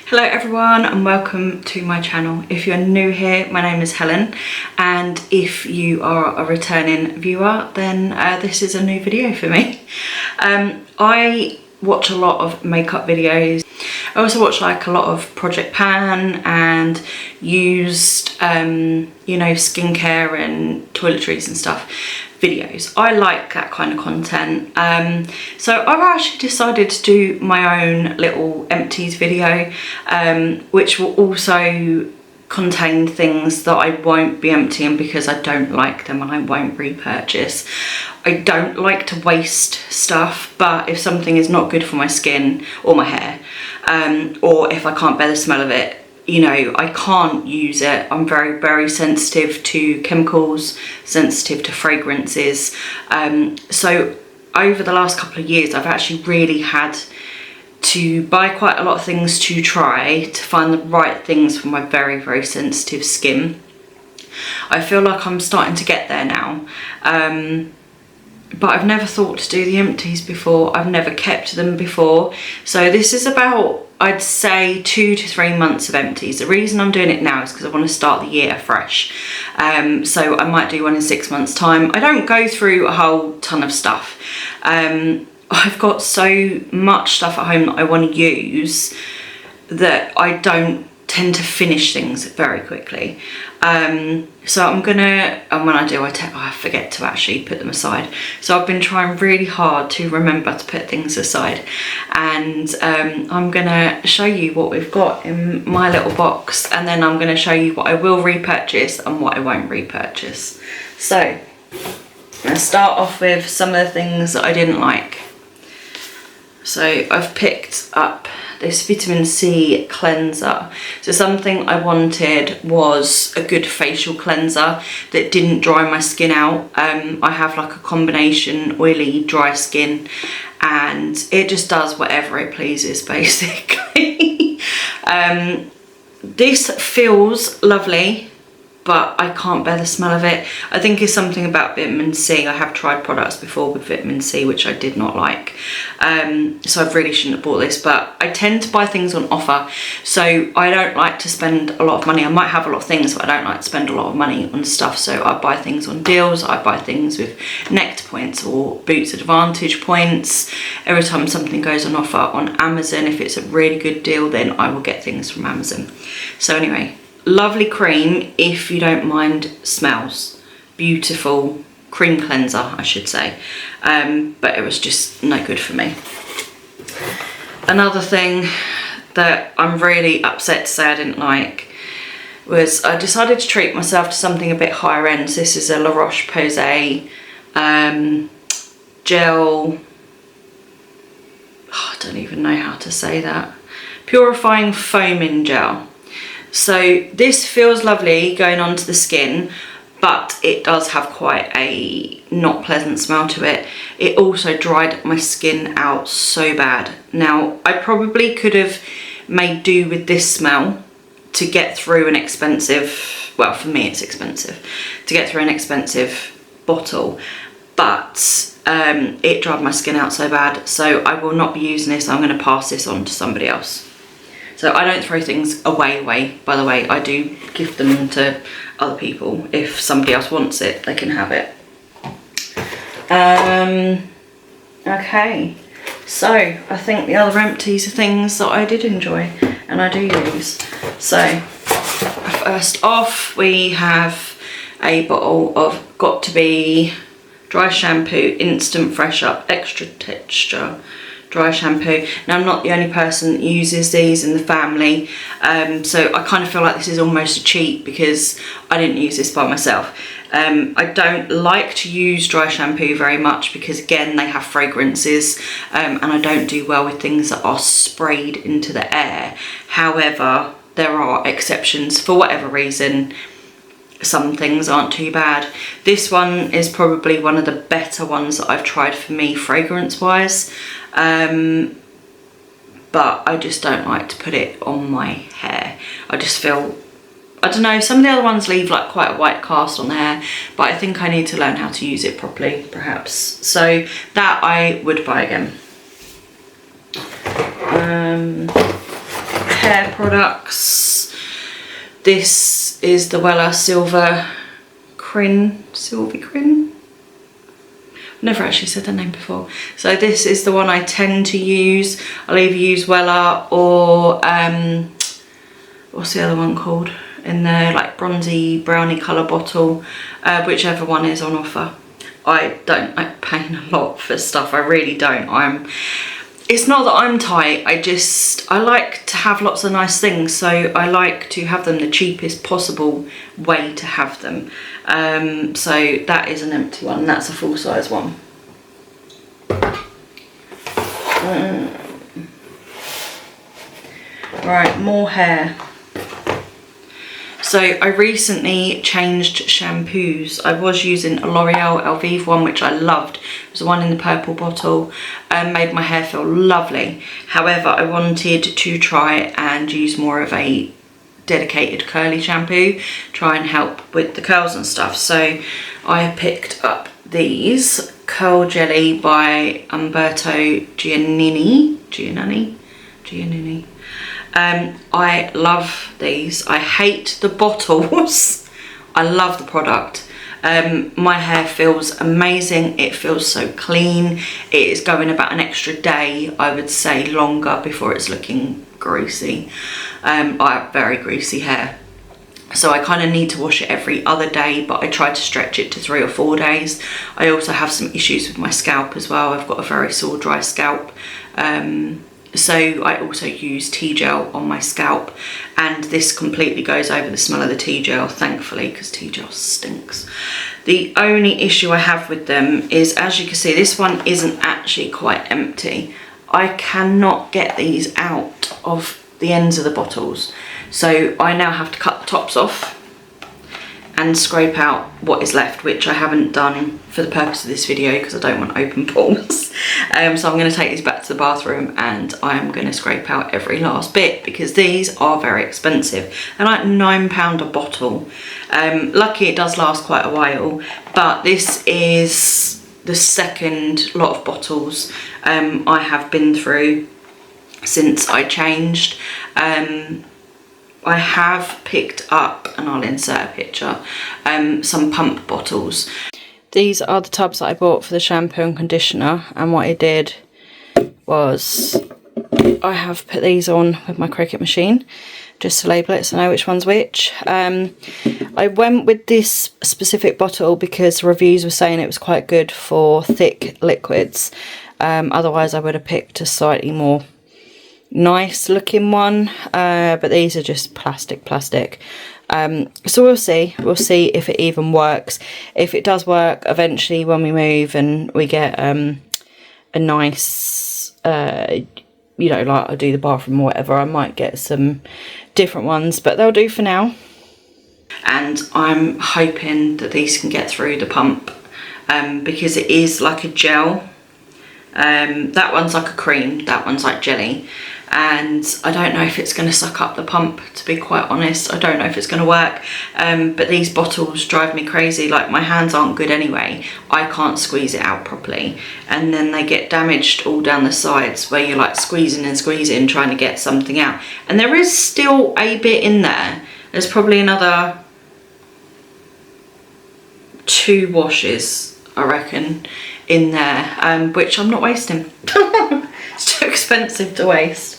Hello everyone and welcome to my channel. If you're new here, my name is Helen, and if you are a returning viewer, then this is a new video for me. I watch a lot of makeup videos. I also watch like a lot of Project Pan and used, you know, skincare and toiletries and stuff videos. I like that kind of content. So I've actually decided to do my own little empties video, which will also contain things that I won't be emptying because I don't like them and I won't repurchase. I don't like to waste stuff, but if something is not good for my skin or my hair, or if I can't bear the smell of it, you know, I can't use it. I'm very, very sensitive to chemicals, sensitive to fragrances. So over the last couple of years, I've actually really had to buy quite a lot of things to try to find the right things for my very, very sensitive skin. I feel like I'm starting to get there now. But I've never thought to do the empties before. I've never kept them before. So this is about, I'd say, 2 to 3 months of empties. The reason I'm doing it now is because I want to start the year fresh. So I might do one in 6 months' time. I don't go through a whole ton of stuff. I've got so much stuff at home that I want to use that I don't tend to finish things very quickly. So I'm gonna, and when I do, I forget to actually put them aside. So I've been trying really hard to remember to put things aside, and I'm gonna show you what we've got in my little box, and then I'm gonna show you what I will repurchase and what I won't repurchase. So I'm gonna start off with some of the things that I didn't like. So I've picked up this vitamin C cleanser. So something I wanted was a good facial cleanser that didn't dry my skin out. I have like a combination oily, dry skin, and it just does whatever it pleases basically. This feels lovely, but I can't bear the smell of it. I think it's something about vitamin C. I have tried products before with vitamin C, which I did not like. So I really shouldn't have bought this, but I tend to buy things on offer. So I don't like to spend a lot of money. I might have a lot of things, but I don't like to spend a lot of money on stuff. So I buy things on deals. I buy things with Nectar points or Boots Advantage points. Every time something goes on offer on Amazon, if it's a really good deal, then I will get things from Amazon. So anyway, lovely cream, if you don't mind smells. Beautiful cream cleanser, I should say. But it was just no good for me. Another thing that I'm really upset to say I didn't like was I decided to treat myself to something a bit higher end. So this is a La Roche-Posay gel. Oh, I don't even know how to say that. Purifying foaming gel. So this feels lovely going onto the skin, but it does have quite a not pleasant smell to it. It also dried my skin out so bad. Now, I probably could have made do with this smell to get through an expensive, well, for me it's expensive, to get through an expensive bottle, but it dried my skin out so bad. So I will not be using this. I'm going to pass this on to somebody else. So I don't throw things away, by the way. I do give them to other people. If somebody else wants it, they can have it. Okay, so I think the other empties are things that I did enjoy and I do use. So first off, we have a bottle of Got To Be Dry Shampoo Instant Fresh Up Extra Texture dry shampoo. Now, I'm not the only person that uses these in the family, so I kind of feel like this is almost a cheat because I didn't use this by myself. I don't like to use dry shampoo very much because, again, they have fragrances, and I don't do well with things that are sprayed into the air. However, there are exceptions for whatever reason. Some things aren't too bad. This one is probably one of the better ones that I've tried for me fragrance wise, but I just don't like to put it on my hair. I just feel, I don't know, some of the other ones leave like quite a white cast on the hair, but I think I need to learn how to use it properly perhaps. So that I would buy again. Hair products. This is the Wella Silver Crin, Sylvie Crin. Never actually said the name before. So this is the one I tend to use. I'll either use Wella or what's the other one called? In the like bronzy brownie colour bottle, whichever one is on offer. I don't like paying a lot for stuff. I really don't. It's not that I'm tight. I like to have lots of nice things, so I like to have them the cheapest possible way to have them. So that is an empty one. That's a full size one. Right, more hair. So I recently changed shampoos. I was using a L'Oreal Elvive one, which I loved. It was the one in the purple bottle, and made my hair feel lovely. However, I wanted to try and use more of a dedicated curly shampoo, try and help with the curls and stuff. So I picked up these Curl Jelly by Umberto Giannini. I love these. I hate the bottles. I love the product. My hair feels amazing. It feels so clean. It is going about an extra day, I would say, longer before it's looking greasy. I have very greasy hair, so I kind of need to wash it every other day, but I try to stretch it to 3 or 4 days. I also have some issues with my scalp as well. I've got a very sore, dry scalp. So I also use tea gel on my scalp, and this completely goes over the smell of the tea gel, thankfully, because tea gel stinks. The only issue I have with them is, as you can see, this one isn't actually quite empty. I cannot get these out of the ends of the bottles, so I now have to cut the tops off and scrape out what is left, which I haven't done for the purpose of this video because I don't want open pores. So I'm going to take these back to the bathroom and I'm going to scrape out every last bit, because these are very expensive. They're like £9 a bottle. Lucky it does last quite a while, but this is the second lot of bottles I have been through since I changed. I have picked up, and I'll insert a picture, some pump bottles. These are the tubs that I bought for the shampoo and conditioner, and what I did was I have put these on with my Cricut machine just to label it so I know which one's which. I went with this specific bottle because reviews were saying it was quite good for thick liquids. Otherwise I would have picked a slightly more nice looking one, but these are just plastic. So we'll see if it even works. If it does work eventually when we move and we get a nice you know, like I do the bathroom or whatever, I might get some different ones, but they'll do for now. And I'm hoping that these can get through the pump, because it is like a gel. That one's like a cream, that one's like jelly, and I don't know if it's going to suck up the pump, to be quite honest. I don't know if it's going to work, but these bottles drive me crazy. Like, my hands aren't good anyway, I can't squeeze it out properly, and then they get damaged all down the sides where you're like squeezing and squeezing trying to get something out, and there is still a bit in there. There's probably another 2 washes, I reckon, in there, which I'm not wasting. It's too expensive to waste.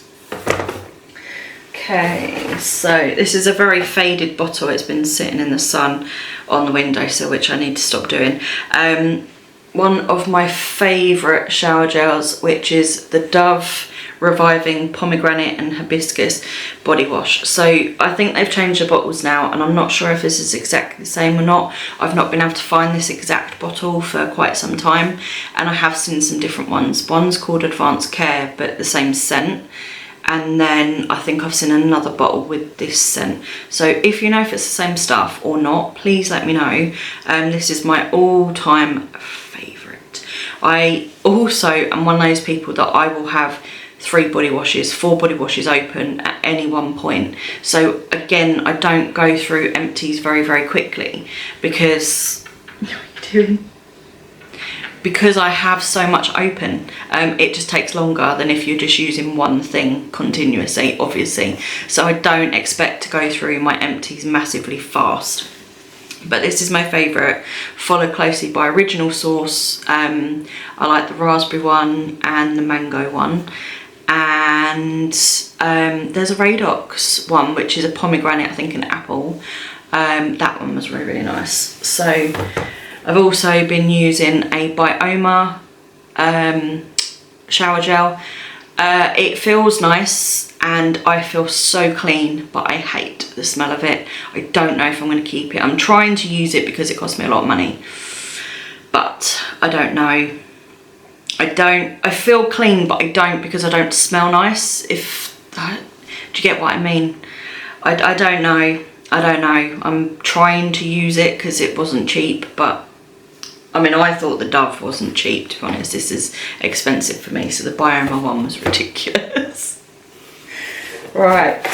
Okay, so this is a very faded bottle. It's been sitting in the sun on the windowsill, which I need to stop doing. One of my favourite shower gels, which is the Dove Reviving Pomegranate and Hibiscus body wash. So I think they've changed the bottles now, and I'm not sure if this is exactly the same or not. I've not been able to find this exact bottle for quite some time, and I have seen some different ones. One's called Advanced Care, but the same scent, and then I think I've seen another bottle with this scent. So if you know if it's the same stuff or not, please let me know. This is my all-time favourite. I also am one of those people that I will have 4 body washes open at any one point. So again, I don't go through empties very quickly, because what are you doing? because I have so much open, it just takes longer than if you're just using one thing continuously, obviously. So I don't expect to go through my empties massively fast. But this is my favourite, followed closely by Original Source. I like the raspberry one and the mango one. And there's a Radox one, which is a pomegranate, I think an apple. That one was really, really nice. So I've also been using a Bioma shower gel. It feels nice and I feel so clean, but I hate the smell of it. I don't know if I'm going to keep it. I'm trying to use it because it costs me a lot of money, but I don't know. I feel clean, but I don't, because I don't smell nice. Do you get what I mean? I don't know. I don't know. I'm trying to use it because it wasn't cheap, but I mean, I thought the Dove wasn't cheap, to be honest. This is expensive for me, so the Bioma one was ridiculous. Right,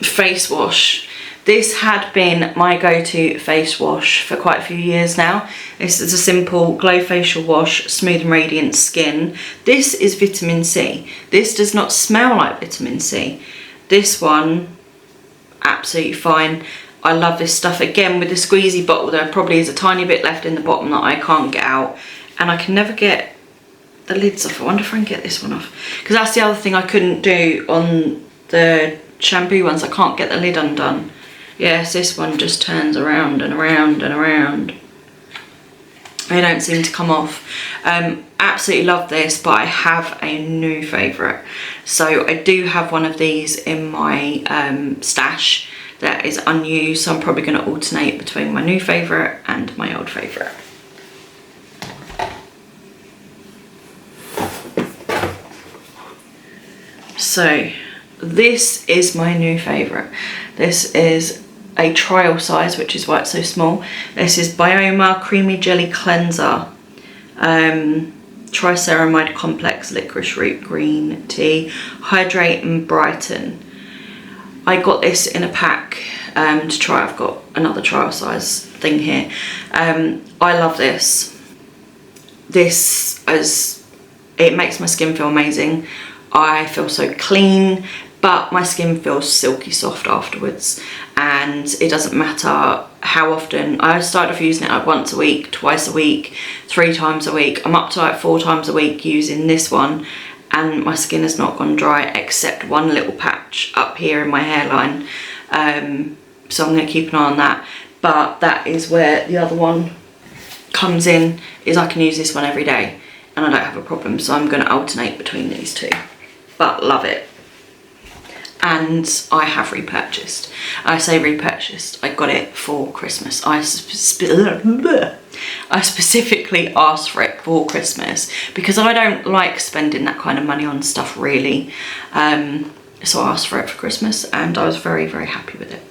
face wash. This had been my go-to face wash for quite a few years now. This is a simple glow facial wash, smooth and radiant skin. This is vitamin C. This does not smell like vitamin C. This one, absolutely fine. I love this stuff. Again, with the squeezy bottle, there probably is a tiny bit left in the bottom that I can't get out, and I can never get the lids off. I wonder if I can get this one off, because that's the other thing I couldn't do on the shampoo ones. I can't get the lid undone. Yes, this one just turns around and around and around. They don't seem to come off. Absolutely love this, but I have a new favourite. So I do have one of these in my stash that is unused, so I'm probably going to alternate between my new favourite and my old favourite. So this is my new favourite. This is a trial size, which is why it's so small. This is Bioma Creamy Jelly Cleanser, Triceramide Complex Licorice Root Green Tea, Hydrate and Brighten. I got this in a pack to try. I've got another trial size thing here. I love this. It makes my skin feel amazing. I feel so clean, but my skin feels silky soft afterwards, and it doesn't matter how often. I started off using it like once a week, twice a week, 3 times a week. I'm up to like 4 times a week using this one, and my skin has not gone dry except one little patch up here in my hairline. So I'm going to keep an eye on that. But that is where the other one comes in, is I can use this one every day and I don't have a problem. So I'm going to alternate between these two. But love it. And I have repurchased. I say repurchased, I got it for Christmas. I specifically asked for it for Christmas because I don't like spending that kind of money on stuff really. So I asked for it for Christmas and I was very, very happy with it.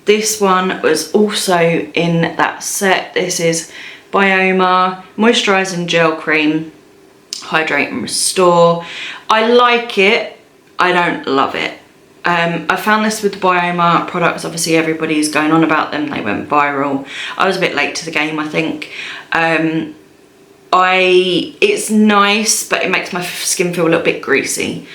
This one was also in that set. This is Bioma Moisturising Gel Cream, Hydrate and Restore. I like it. I don't love it. I found this with the Bioma products. Obviously everybody's going on about them. They went viral. I was a bit late to the game, I think. It's nice, but it makes my skin feel a little bit greasy.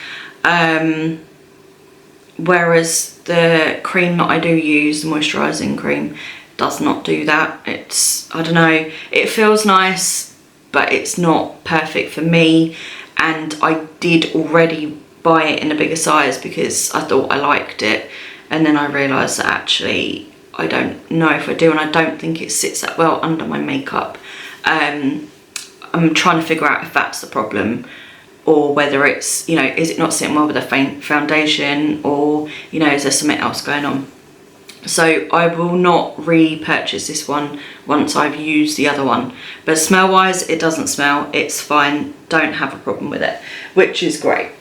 Whereas the cream that I do use, the moisturising cream, does not do that. I don't know, it feels nice, but it's not perfect for me. And I did already buy it in a bigger size because I thought I liked it, and then I realised that actually I don't know if I do, and I don't think it sits that well under my makeup. I'm trying to figure out if that's the problem, or whether it's, you know, is it not sitting well with the foundation, or, you know, is there something else going on? So I will not repurchase this one once I've used the other one. But smell wise, it doesn't smell, it's fine, don't have a problem with it, which is great.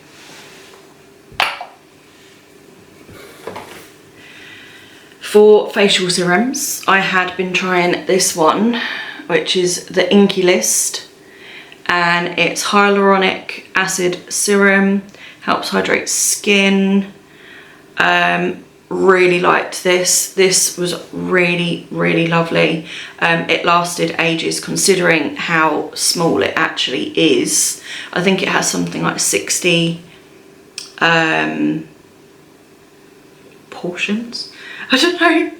For facial serums, I had been trying this one, which is the Inky List, and it's hyaluronic acid serum, helps hydrate skin, really liked this. This was really, really lovely. It lasted ages considering how small it actually is. I think it has something like 60 portions. I don't know,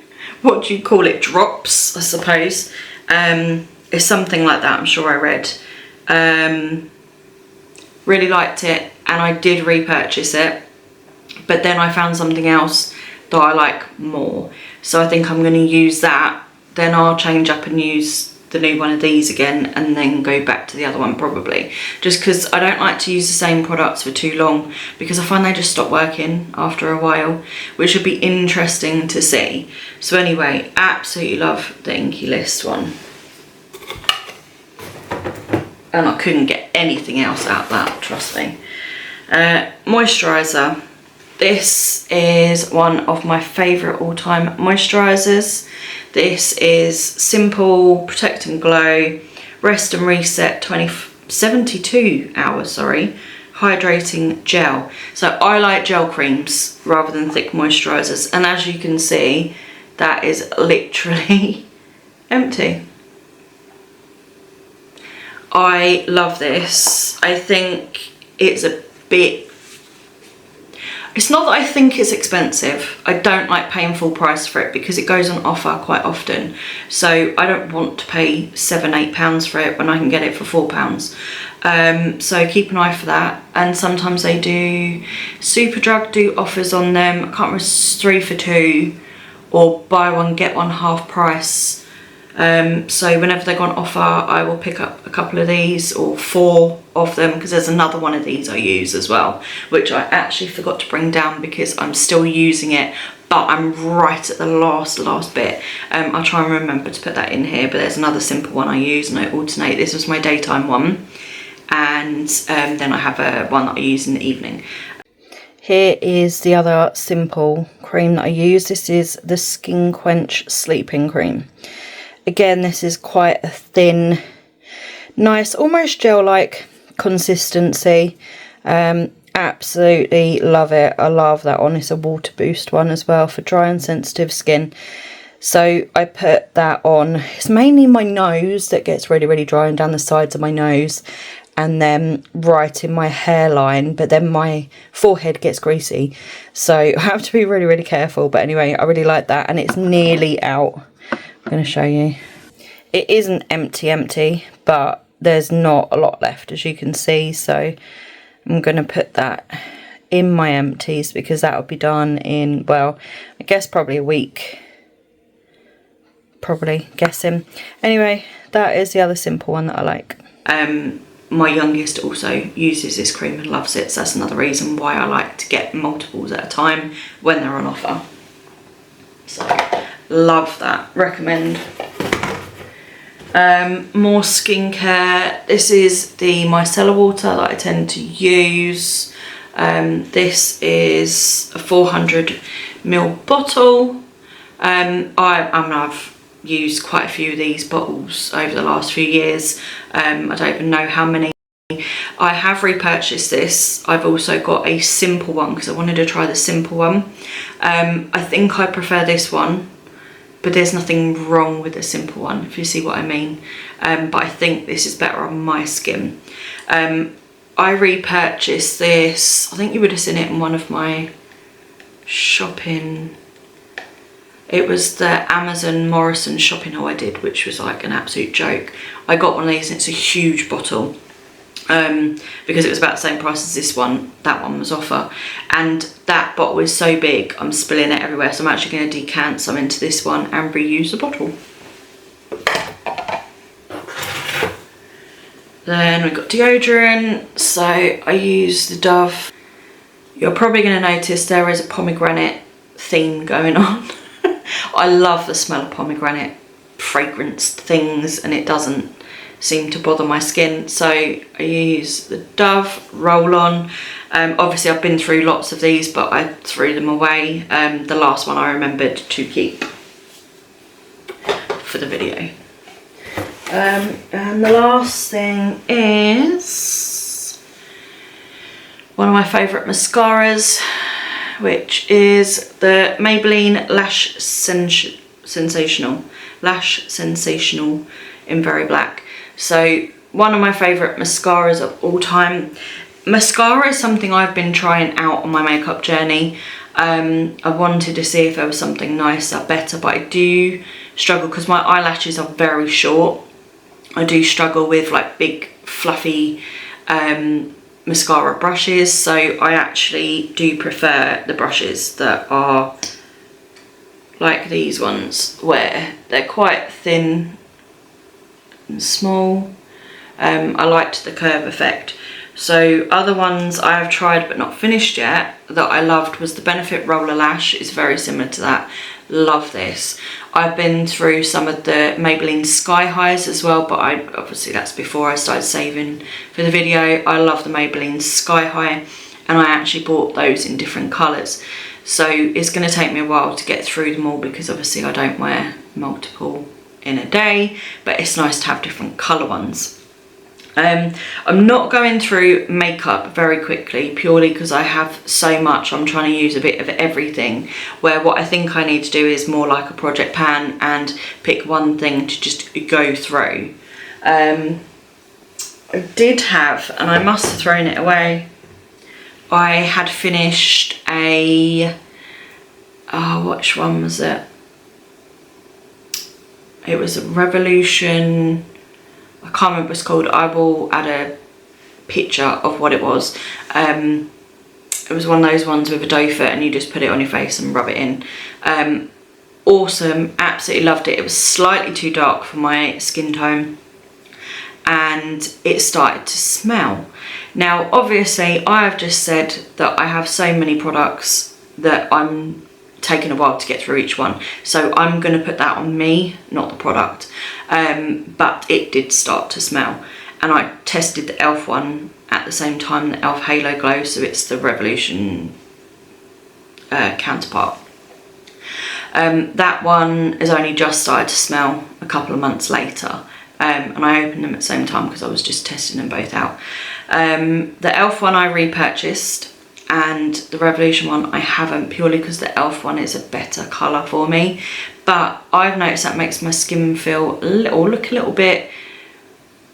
what do you call it, drops I suppose. It's something like that, I'm sure I read. Really liked it, and I did repurchase it, but then I found something else that I like more, so I think I'm going to use that. Then I'll change up and use the new one of these again, and then go back to the other one probably, just because I don't like to use the same products for too long, because I find they just stop working after a while, which would be interesting to see. So anyway, absolutely love the Inky List one, and I couldn't get anything else out of that, trust me. Moisturiser. This is one of my favourite all-time moisturisers. This is Simple Protect and Glow Rest and Reset 72 hours, sorry, hydrating gel. So I like gel creams rather than thick moisturisers, and as you can see, that is literally empty. I love this. I think it's a bit, it's not that I think it's expensive. I don't like paying full price for it because it goes on offer quite often. So I don't want to pay £7-8 for it when I can get it for £4. So keep an eye for that. And sometimes they do, Superdrug do offers on them. I can't remember, it's 3 for 2 or buy one get one half price. So whenever they go on offer, I will pick up a couple of these, or 4 of them, because there's another one of these I use as well, which I actually forgot to bring down because I'm still using it, but I'm right at the last bit. I'll try and remember to put that in here, but there's another Simple one I use, and I alternate. This was my daytime one, and then I have a one that I use in the evening. Here is the other Simple cream that I use. This is the Skin Quench Sleeping Cream. Again, this is quite a thin, nice, almost gel-like consistency. Absolutely love it. I love that one. It's a water boost one as well for dry and sensitive skin. So I put that on. It's mainly my nose that gets really, really dry, and down the sides of my nose, and then right in my hairline, but then my forehead gets greasy. So I have to be really, really careful. But anyway, I really like that, and it's nearly out. I'm going to show you. It isn't empty, but there's not a lot left, as you can see. So I'm going to put that in my empties, because that will be done in, well, I guess probably a week. Probably, guessing. Anyway, that is the other Simple one that I like. My youngest also uses this cream and loves it, so that's another reason why I like to get multiples at a time when they're on offer. So love that, recommend. More skincare. This is the micellar water that I tend to use. This is a 400ml bottle. I've used quite a few of these bottles over the last few years. I don't even know how many. I have repurchased this. I've also got a Simple one because I wanted to try the Simple one. I think I prefer this one, but there's nothing wrong with the Simple one, if you see what I mean. But I think this is better on my skin. I repurchased this. I think you would have seen it in one of my shopping. It was the Amazon Morrison shopping haul I did, which was like an absolute joke. I got one of these and it's a huge bottle. Because it was about the same price as this one. That one was offer, and that bottle is so big I'm spilling it everywhere, so I'm actually going to decant some into this one and reuse the bottle. Then we've got deodorant, so I use the Dove. You're probably going to notice there is a pomegranate theme going on. I love the smell of pomegranate fragranced things, and it doesn't seem to bother my skin, so I use the Dove roll-on. Obviously I've been through lots of these, but I threw them away. The last one I remembered to keep for the video. And the last thing is one of my favourite mascaras. which is the Maybelline Sensational in Very Black. So one of my favourite mascaras of all time. Mascara is something I've been trying out on my makeup journey. I wanted to see if there was something nicer, better, but I do struggle because my eyelashes are very short. I do struggle with like big fluffy mascara brushes, so I actually do prefer the brushes that are like these ones, where they're quite thin and small. I liked the curve effect. So other ones I have tried but not finished yet that I loved was the Benefit Roller Lash. It's very similar to that. Love this. I've been through some of the Maybelline Sky Highs as well, but obviously that's before I started saving for the video. I love the Maybelline Sky High, and I actually bought those in different colours. So it's going to take me a while to get through them all because obviously I don't wear multiple in a day, but it's nice to have different colour ones. I'm not going through makeup very quickly purely because I have so much. I'm trying to use a bit of everything, where what I think I need to do is more like a project pan and pick one thing to just go through. I did have, and I must have thrown it away, I had finished a, which one was it? It was a Revolution, I can't remember what it's called. I will add a picture of what it was. It was one of those ones with a doe foot and you just put it on your face and rub it in. Awesome, absolutely loved it. It was slightly too dark for my skin tone and it started to smell. Now obviously I have just said that I have so many products that I'm taking a while to get through each one, so I'm going to put that on me, not the product. But it did start to smell, and I tested the e.l.f. one at the same time, the e.l.f. Halo Glow, so it's the Revolution counterpart. That one has only just started to smell a couple of months later, and I opened them at the same time because I was just testing them both out. The e.l.f. one I repurchased, and the Revolution one I haven't, purely because the e.l.f. one is a better colour for me. But I've noticed that makes my skin feel look a little bit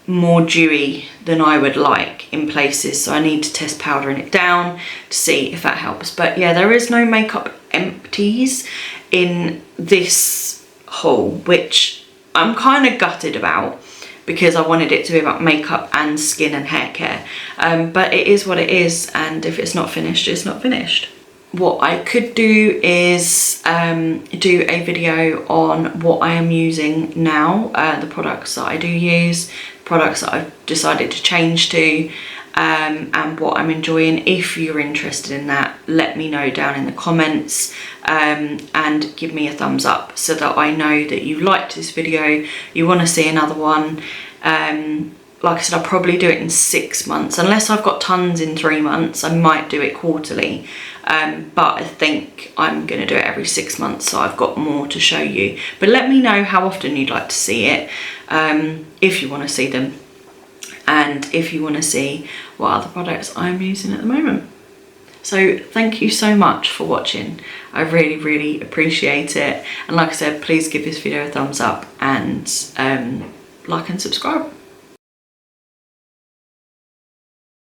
more dewy than I would like in places, so I need to test powdering it down to see if that helps. But yeah, there is no makeup empties in this haul, which I'm kind of gutted about because I wanted it to be about makeup and skin and hair care. But it is what it is, and if it's not finished, it's not finished. What I could do is do a video on what I am using now, the products that I do use, products that I've decided to change to, and what I'm enjoying. If you're interested in that, let me know down in the comments, and give me a thumbs up so that I know that you liked this video, you want to see another one. Like I said, I'll probably do it in 6 months. Unless I've got tons in 3 months, I might do it quarterly. But I think I'm going to do it every 6 months, so I've got more to show you. But let me know how often you'd like to see it, if you want to see them, and if you want to see what other products I'm using at the moment. So thank you so much for watching. I really, really appreciate it. And like I said, please give this video a thumbs up and like and subscribe.